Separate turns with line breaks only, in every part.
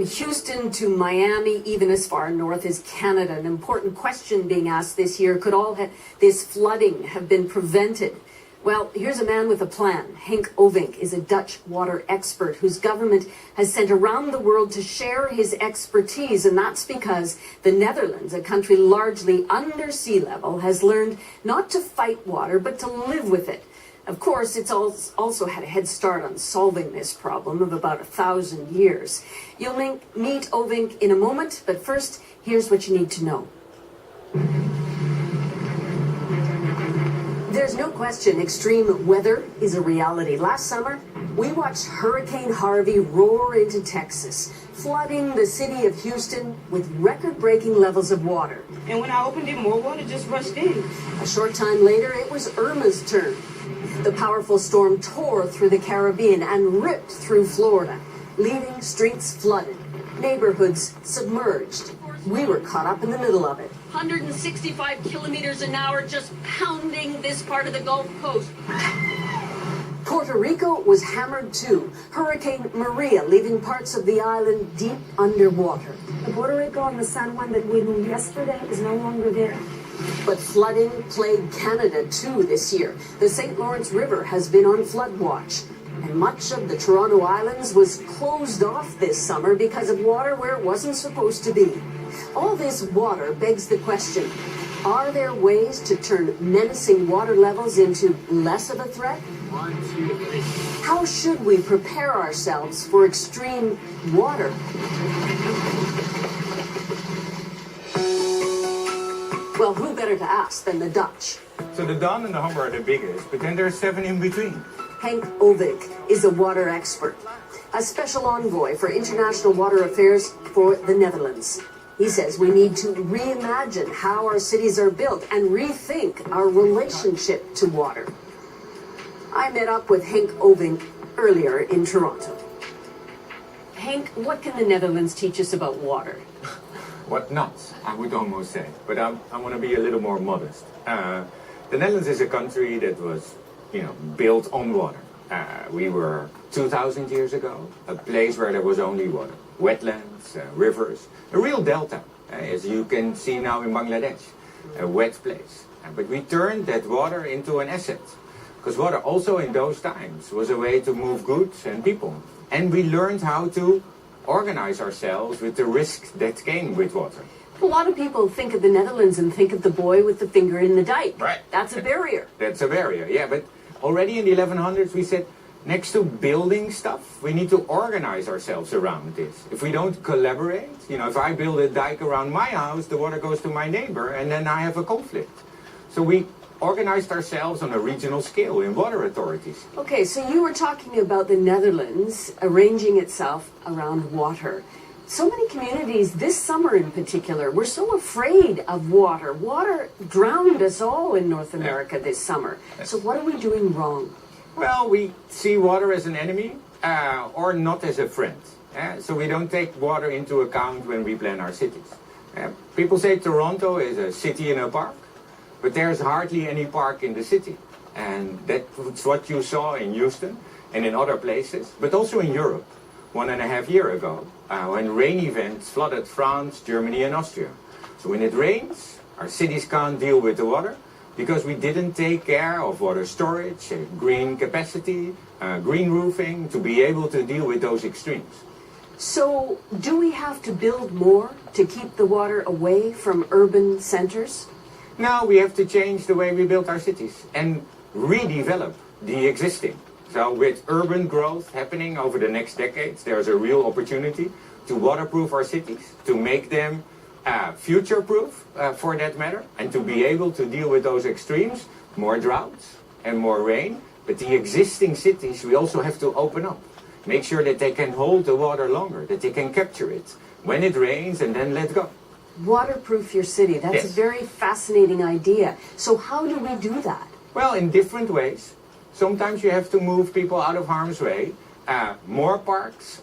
Houston to Miami, even as far north as Canada. An important question being asked this year, could all this flooding have been prevented? Well, here's a man with a plan. Henk OVINK is a Dutch water expert whose government has sent around the world to share his expertise, and that's because the Netherlands, a country largely under sea level, has learned not to fight water, but to live with it. Of course, it's also had a head start on solving this problem of about 1,000 years. You'll meet OVINK in a moment, but first, here's what you need to know. There's no question extreme weather is a reality. Last summer, we watched Hurricane Harvey roar into Texas, flooding the city of Houston with record-breaking levels of water.
And when I opened it, more water just rushed in.
A short time later, it was Irma's turn. The powerful storm tore through the Caribbean and ripped through Florida, leaving streets flooded, neighborhoods submerged. We were caught up in the middle of it. 165 kilometers an hour just pounding this part of the Gulf Coast. Puerto Rico was hammered too. Hurricane Maria leaving parts of the island deep underwater.
The Puerto Rico and the San Juan that we knew yesterday is no longer there.
But flooding plagued Canada too this year. The St. Lawrence River has been on flood watch. And much of the Toronto Islands was closed off this summer because of water where it wasn't supposed to be. All this water begs the question, are there ways to turn menacing water levels into less of a threat?
1, 2, 3.
How should we prepare ourselves for extreme water? Well, who better to ask than the Dutch?
So the Don and the Humber are the biggest, but then there's 7 in between.
Henk OVINK is a water expert, a special envoy for international water affairs for the Netherlands. He says we need to reimagine how our cities are built and rethink our relationship to water. I met up with Henk OVINK earlier in Toronto. Henk, what can the Netherlands teach us about water?
What not, I would almost say. But I want to be a little more modest. The Netherlands is a country that was, built on water. We were 2,000 years ago, a place where there was only water. Wetlands, rivers, a real delta, as you can see now in Bangladesh, a wet place. But we turned that water into an asset, because water also in those times was a way to move goods and people. And we learned how to organize ourselves with the risk that came with water.
A lot of people think of the Netherlands and think of the boy with the finger in the dike.
Right.
That's a barrier.
That's a barrier, yeah. But already in the 1100s we said, next to building stuff, we need to organize ourselves around this. If we don't collaborate, if I build a dike around my house, the water goes to my neighbor and then I have a conflict. So we organized ourselves on a regional scale in water authorities.
Okay, so you were talking about the Netherlands arranging itself around water. So many communities, this summer in particular, were so afraid of water. Water drowned us all in North America this summer. So what are we doing wrong?
Well, we see water as an enemy or not as a friend. So we don't take water into account when we plan our cities. People say Toronto is a city in a park, but there's hardly any park in the city. And that's what you saw in Houston and in other places, but also in Europe 1.5 years ago, when rain events flooded France, Germany and Austria. So when it rains, our cities can't deal with the water, because we didn't take care of water storage, green capacity, green roofing, to be able to deal with those extremes.
So do we have to build more to keep the water away from urban centers?
Now we have to change the way we build our cities and redevelop the existing. So with urban growth happening over the next decades, there's a real opportunity to waterproof our cities, to make them future-proof for that matter, and to be able to deal with those extremes, more droughts and more rain. But the existing cities we also have to open up, make sure that they can hold the water longer, that they can capture it when it rains and then let go.
Waterproof your city, that's
Yes.
a very fascinating idea. So how do we do that?
Well, in different ways. Sometimes you have to move people out of harm's way. More parks,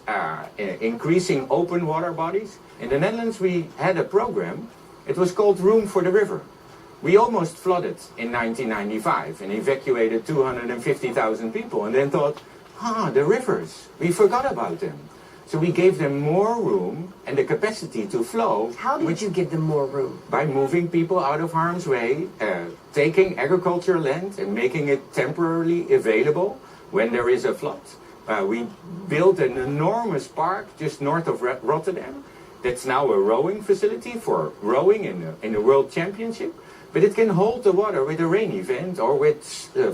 increasing open water bodies. In the Netherlands we had a program, it was called Room for the River. We almost flooded in 1995 and evacuated 250,000 people and then thought, the rivers, we forgot about them. So we gave them more room and the capacity to flow.
How did you give them more room?
By moving people out of harm's way, taking agricultural land and making it temporarily available when there is a flood. We built an enormous park just north of Rotterdam. That's now a rowing facility for rowing in a world championship. But it can hold the water with a rain event or with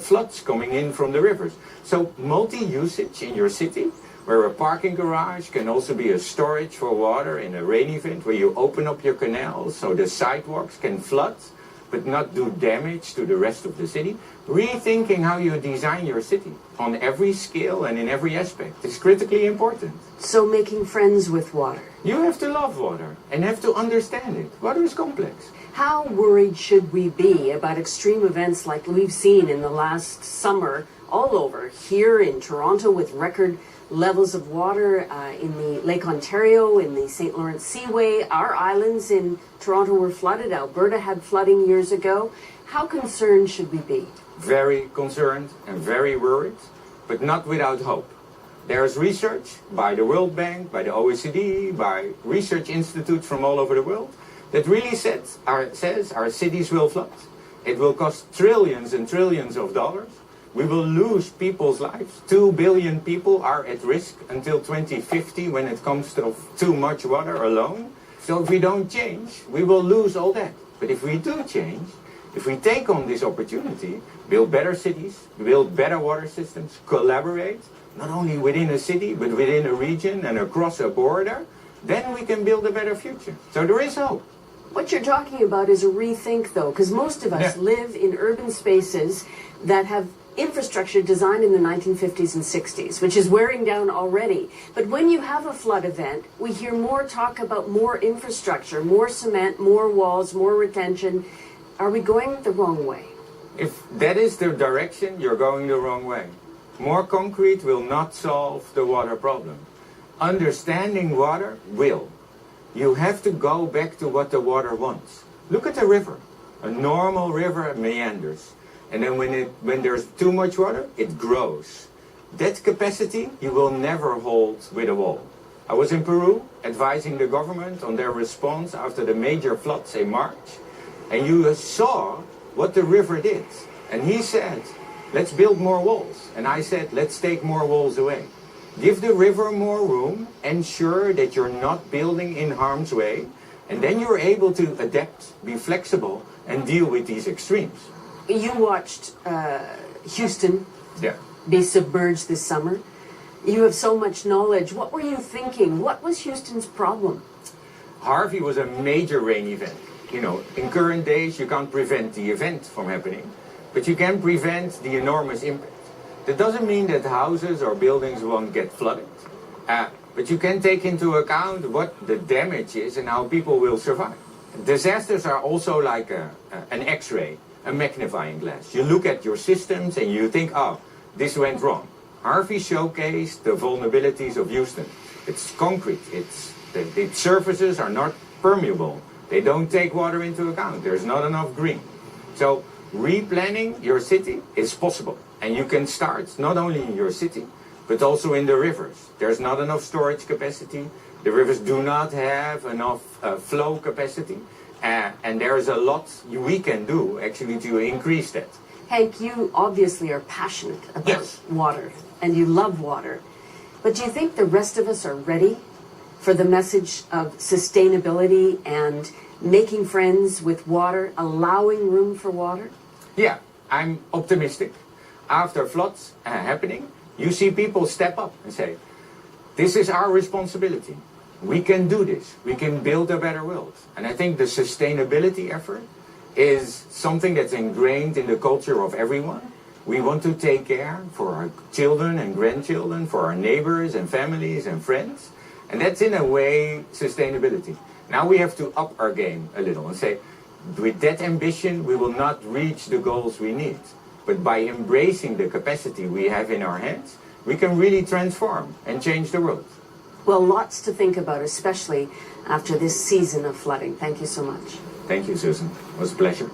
floods coming in from the rivers. So multi-usage in your city, where a parking garage can also be a storage for water in a rain event, where you open up your canals so the sidewalks can flood but not do damage to the rest of the city. Rethinking how you design your city on every scale and in every aspect is critically important.
So making friends with water.
You have to love water and have to understand it. Water is complex.
How worried should we be about extreme events like we've seen in the last summer all over, here in Toronto with record levels of water in the Lake Ontario, in the St. Lawrence Seaway? Our islands in Toronto were flooded. Alberta had flooding years ago. How concerned should we be?
Very concerned and very worried, but not without hope. There's research by the World Bank, by the OECD, by research institutes from all over the world that really says our cities will flood. It will cost trillions and trillions of dollars. We will lose people's lives. 2 billion people are at risk until 2050 when it comes to too much water alone. So if we don't change, we will lose all that. But if we do change, if we take on this opportunity, build better cities, build better water systems, collaborate, not only within a city, but within a region and across a border, then we can build a better future. So there is hope.
What you're talking about is a rethink, though, because most of us live in urban spaces that have infrastructure designed in the 1950s and 60s, which is wearing down already. But when you have a flood event, we hear more talk about more infrastructure, more cement, more walls, more retention. Are we going the wrong way?
If that is the direction, you're going the wrong way. More concrete will not solve the water problem. Understanding water will. You have to go back to what the water wants. Look at the river. A normal river meanders. And then when there's too much water, it grows. That capacity you will never hold with a wall. I was in Peru advising the government on their response after the major floods in March. And you saw what the river did. And he said, let's build more walls. And I said, let's take more walls away. Give the river more room, ensure that you're not building in harm's way, and then you're able to adapt, be flexible, and deal with these extremes.
You watched Houston
Yeah.
be submerged this summer. You have so much knowledge. What were you thinking? What was Houston's problem?
Harvey was a major rain event. You know, in current days, you can't prevent the event from happening, but you can prevent the enormous impact. That doesn't mean that houses or buildings won't get flooded, but you can take into account what the damage is and how people will survive. Disasters are also like an X-ray, a magnifying glass. You look at your systems and you think, oh, this went wrong. Harvey showcased the vulnerabilities of Houston. It's concrete, the surfaces are not permeable. They don't take water into account. There's not enough green. So replanning your city is possible. And you can start not only in your city, but also in the rivers. There's not enough storage capacity. The rivers do not have enough flow capacity. And there's a lot we can do actually to increase that.
Henk, you obviously are passionate about water, and you love water. But do you think the rest of us are ready for the message of sustainability and making friends with water, allowing room for water?
Yeah, I'm optimistic. After floods happening, you see people step up and say, this is our responsibility. We can do this. We can build a better world. And I think the sustainability effort is something that's ingrained in the culture of everyone. We want to take care for our children and grandchildren, for our neighbors and families and friends. And that's in a way sustainability. Now we have to up our game a little and say, with that ambition, we will not reach the goals we need. But by embracing the capacity we have in our hands, we can really transform and change the world.
Well, lots to think about, especially after this season of flooding. Thank you so much.
Thank you, Susan. It was a pleasure.